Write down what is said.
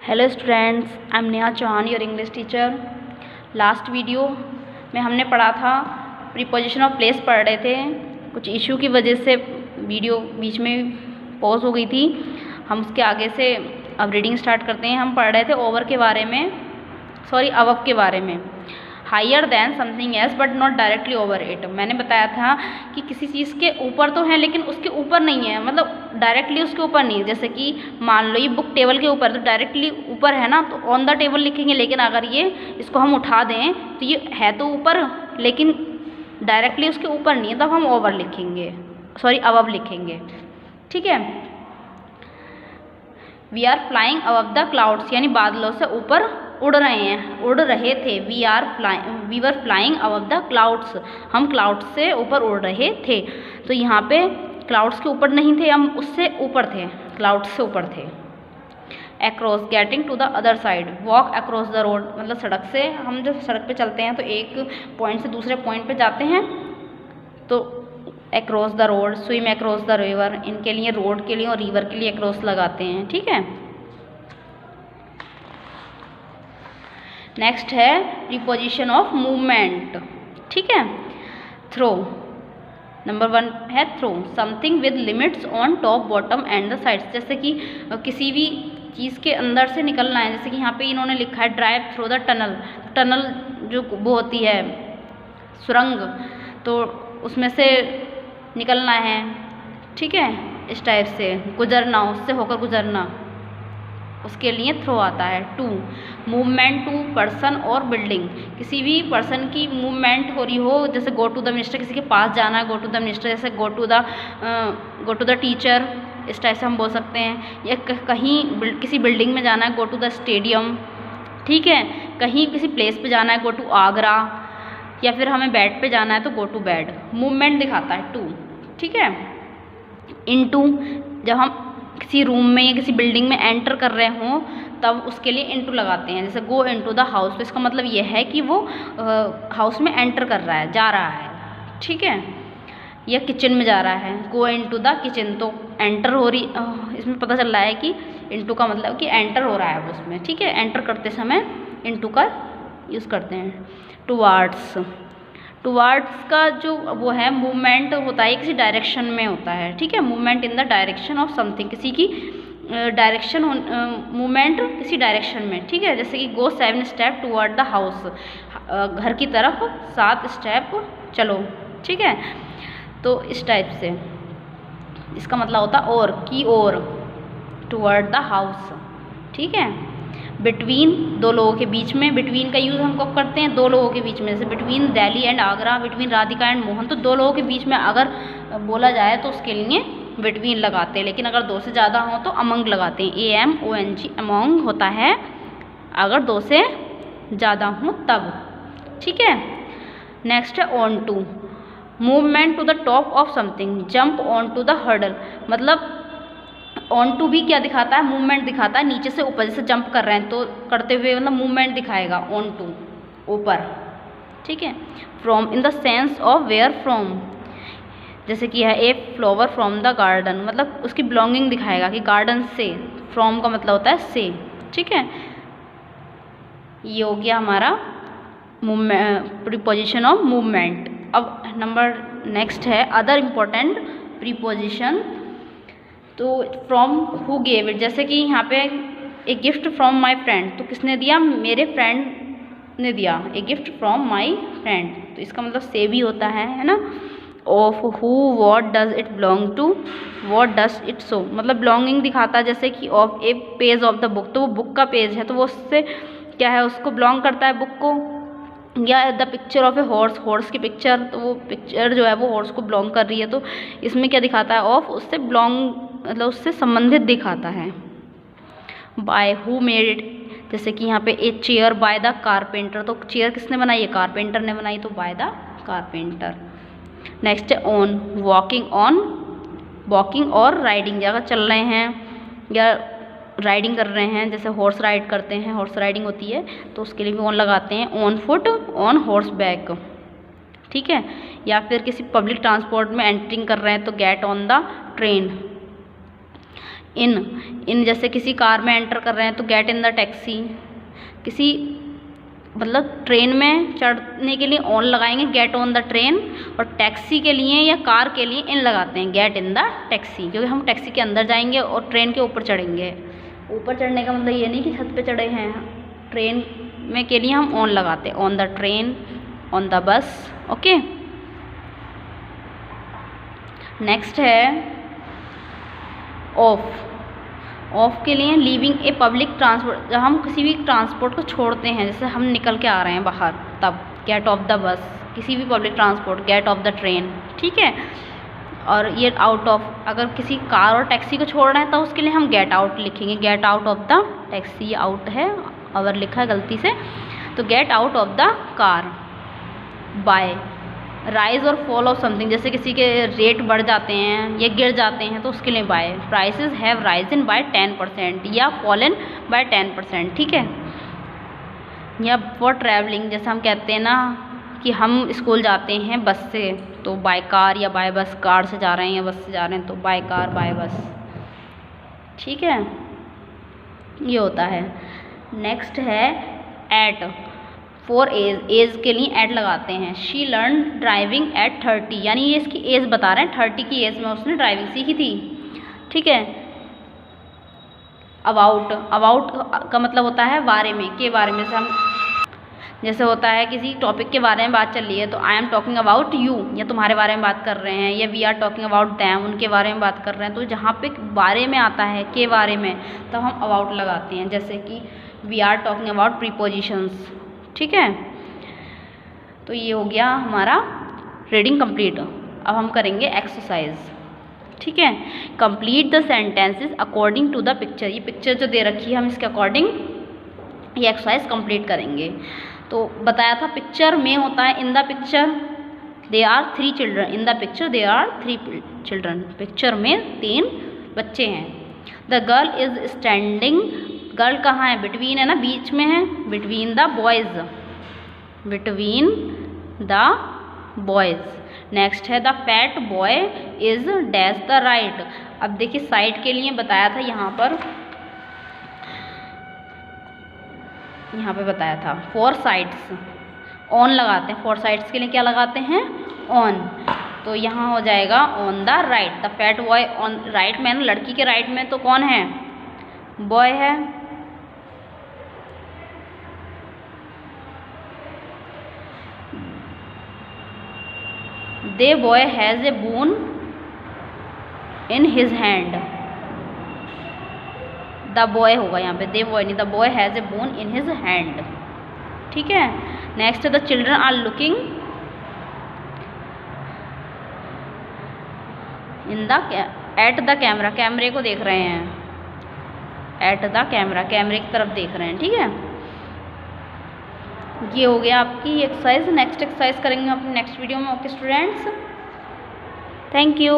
Hello students, I am Neha Chauhan, your English teacher. Last video में हमने पढ़ा था प्रीपोजिशन ऑफ प्लेस पढ़ रहे थे। कुछ इशू की वजह से वीडियो बीच में पॉज हो गई थी। हम उसके आगे से अब रीडिंग स्टार्ट करते हैं। हम पढ़ रहे थे ओवर के बारे में, अबव के बारे में। Higher than something else but not directly over it. मैंने बताया था कि किसी चीज़ के ऊपर तो है लेकिन उसके ऊपर नहीं है, मतलब डायरेक्टली उसके ऊपर नहीं है। जैसे कि मान लो ये बुक टेबल के ऊपर, तो डायरेक्टली ऊपर है ना, तो ऑन द टेबल लिखेंगे। लेकिन अगर ये इसको हम उठा दें तो ये है तो ऊपर लेकिन डायरेक्टली उसके ऊपर नहीं है, तब हम ओवर लिखेंगे, अबव लिखेंगे। ठीक है। We are flying above the clouds, यानी बादलों से ऊपर उड़ रहे थे। We were flying above the clouds, हम क्लाउड्स से ऊपर उड़ रहे थे। तो यहाँ पे क्लाउड्स के ऊपर नहीं थे, हम उससे ऊपर थे, क्लाउड्स से ऊपर थे। Across, getting to the other side. Walk across the road, मतलब सड़क से, हम जब सड़क पे चलते हैं तो एक पॉइंट से दूसरे पॉइंट पे जाते हैं, तो across the road. Swim across the river, इनके लिए रोड के लिए और रिवर के लिए अक्रॉस लगाते हैं। ठीक है। नेक्स्ट है प्रीपोजिशन ऑफ मूवमेंट। ठीक है। थ्रो, नंबर 1 है through. Something with limits on top, bottom and the sides. जैसे कि किसी भी चीज़ के अंदर से निकलना है। जैसे कि यहाँ पे इन्होंने लिखा है drive through the tunnel. Tunnel जो वो होती है सुरंग, तो उसमें से निकलना है। ठीक है, इस टाइप से गुजरना, उससे होकर गुजरना, उसके लिए थ्रो आता है। टू, मूवमेंट टू पर्सन और बिल्डिंग। किसी भी पर्सन की मूवमेंट हो रही हो, जैसे गो टू द मिनिस्टर, किसी के पास जाना है, गो टू द मिनिस्टर। जैसे गो टू द टीचर, इस टाइप से हम बोल सकते हैं। या कहीं किसी बिल्डिंग में जाना है, गो टू द स्टेडियम। ठीक है। कहीं किसी प्लेस पे जाना है, गो टू आगरा। या फिर हमें बेड पे जाना है तो गो टू बेड। मूवमेंट दिखाता है टू। ठीक है। इनटू, जब हम किसी रूम में या किसी बिल्डिंग में एंटर कर रहे हों तब उसके लिए इनटू लगाते हैं। जैसे गो इनटू द हाउस, तो इसका मतलब ये है कि वो हाउस में एंटर कर रहा है, जा रहा है। ठीक है। या किचन में जा रहा है, गो इनटू द किचन, तो एंटर हो रही, इसमें पता चल रहा है कि इनटू का मतलब कि एंटर हो रहा है वो उसमें। ठीक है। एंटर करते समय इनटू का यूज़ करते हैं। टुवार्ड्स, टुवार्ड्स का जो वो है मूवमेंट होता है, किसी डायरेक्शन में होता है। ठीक है। Movement in the direction of something, किसी की डायरेक्शन, मूवमेंट किसी डायरेक्शन में। ठीक है। जैसे कि गो 7 स्टेप टुवर्ड द हाउस, घर की तरफ 7 स्टेप चलो। ठीक है। तो इस टाइप से इसका मतलब होता है और, की ओर, टुवर्ड द हाउस। ठीक है। बिटवीन, दो लोगों के बीच में। बिटवीन का यूज़ हम कब करते हैं? दो लोगों के बीच में। जैसे between Delhi and Agra, between Radhika and Mohan, तो दो लोगों के बीच में अगर बोला जाए तो उसके लिए बिटवीन लगाते हैं। लेकिन अगर दो से ज़्यादा हो तो अमंग लगाते हैं। AMONG, अमंग होता है अगर दो से ज़्यादा हो तब। ठीक है। नेक्स्ट है onto, movement to the top of something. Jump onto the hurdle, मतलब ऑन टू भी क्या दिखाता है? मूवमेंट दिखाता है, नीचे से ऊपर। जैसे जंप कर रहे हैं तो करते हुए मतलब मूवमेंट दिखाएगा ऑन टू, ऊपर। ठीक है। From, in the sense of where from. जैसे कि है a flower from the garden, मतलब उसकी बिलोंगिंग दिखाएगा कि गार्डन से। फ्रॉम का मतलब होता है से। ठीक है। ये हो गया हमारा प्रीपोजिशन ऑफ मूवमेंट। अब नेक्स्ट है अदर इम्पोर्टेंट प्रीपोजिशन। तो फ्रॉम, हु गेव इट। जैसे कि यहाँ पे a gift from my friend, तो किसने दिया? मेरे फ्रेंड ने दिया। A gift from my friend, तो इसका मतलब से भी होता है ना। Of who, what does it belong to, what does it show, मतलब बिलोंगिंग दिखाता है। जैसे कि of a page of the book, तो वो बुक का पेज है, तो वो उससे क्या है, उसको बिलोंग करता है बुक को। या the picture of a horse, horse की पिक्चर, तो वो पिक्चर जो है वो हॉर्स को बिलोंग कर रही है। तो इसमें क्या दिखाता है? ऑफ, उससे बिलोंग, मतलब उससे संबंधित दिखाता है। By, who made it. जैसे कि यहाँ पे a chair by the carpenter, तो चेयर किसने बनाई है? कारपेंटर ने बनाई, तो बाय द कारपेंटर। नेक्स्ट है ऑन, वॉकिंग ऑन, वॉकिंग और राइडिंग, अगर चल रहे हैं या राइडिंग कर रहे हैं, जैसे हॉर्स राइड करते हैं, हॉर्स राइडिंग होती है, तो उसके लिए भी ऑन लगाते हैं। On foot, on horse back. ठीक है। या फिर किसी पब्लिक ट्रांसपोर्ट में एंटरिंग कर रहे हैं तो गेट ऑन द ट्रेन। इन जैसे किसी कार में एंटर कर रहे हैं तो गेट इन द टैक्सी, किसी मतलब ट्रेन में चढ़ने के लिए ऑन लगाएंगे गेट ऑन द ट्रेन, और टैक्सी के लिए या कार के लिए इन लगाते हैं गेट इन द टैक्सी, क्योंकि हम टैक्सी के अंदर जाएंगे और ट्रेन के ऊपर चढ़ेंगे। ऊपर चढ़ने का मतलब ये नहीं कि छत पे चढ़े हैं, ट्रेन में के लिए हम ऑन लगाते हैं, on the train, on the bus. Okay, next है ऑफ। ऑफ के लिए लीविंग ए पब्लिक ट्रांसपोर्ट, जब हम किसी भी ट्रांसपोर्ट को छोड़ते हैं, जैसे हम निकल के आ रहे हैं बाहर, तब गेट ऑफ द बस, किसी भी public transport, get off the train, ठीक है। और ये आउट ऑफ, अगर किसी कार और टैक्सी को छोड़ रहे हैं तो उसके लिए हम गेट आउट लिखेंगे, get out of the taxi, out है अगर लिखा है गलती से, तो get out of the car. By, rise और फॉल ऑफ समथिंग, जैसे किसी के रेट बढ़ जाते हैं या गिर जाते हैं तो उसके लिए by. Prices have risen by 10% या फॉलन बाय 10%, ठीक है। या फॉर ट्रैवलिंग, जैसे हम कहते हैं ना कि हम स्कूल जाते हैं बस से, तो बाय कार या बाय बस, कार से जा रहे हैं या बस से जा रहे हैं तो बाय कार बाय बस, ठीक है, ये होता है। नेक्स्ट है एट, फॉर एज, एज के लिए एट लगाते हैं। शी लर्न ड्राइविंग एट 30, यानी ये इसकी एज बता रहे हैं, 30 की एज में उसने ड्राइविंग सीखी थी, ठीक है। अबाउट, अबाउट का मतलब होता है बारे में, के बारे में, जैसे होता है किसी टॉपिक के बारे में बात चल रही है तो I am talking about you, या तुम्हारे बारे में बात कर रहे हैं, या we are talking about them, उनके बारे में बात कर रहे हैं। तो जहाँ पे बारे में आता है, के बारे में, तो हम अबाउट लगाते हैं, जैसे कि we are talking about prepositions, ठीक है। तो ये हो गया हमारा रीडिंग कंप्लीट। अब हम करेंगे एक्सरसाइज, ठीक है। Complete the sentences according to the picture, ये पिक्चर जो दे रखी है हम इसके अकॉर्डिंग ये एक्सरसाइज कंप्लीट करेंगे। तो बताया था पिक्चर में होता है in the picture they are 3 children, in the picture they are 3 children, picture में 3 बच्चे हैं। The girl is standing, girl कहाँ है, बिटवीन है ना, बीच में है, between the boys, between the boys. Next है the fat boy is dash the right. अब देखिए साइड के लिए बताया था, यहाँ पे बताया था फोर साइड्स, ऑन लगाते हैं, फोर साइड्स के लिए क्या लगाते हैं, ऑन। तो यहाँ हो जाएगा on the right, the fat boy on right में, लड़की के राइट में तो कौन है, बॉय है। The boy has a bone in his hand, the boy होगा यहाँ पे, दे बॉय नहीं, the boy has a bone in his hand, ठीक है। Next the children are looking in the at the camera, कैमरे को देख रहे हैं, एट द कैमरा, कैमरे की तरफ देख रहे हैं, ठीक है। ये हो गया आपकी एक्सरसाइज। नेक्स्ट एक्सरसाइज करेंगे अपने नेक्स्ट वीडियो में। Okay students, thank you.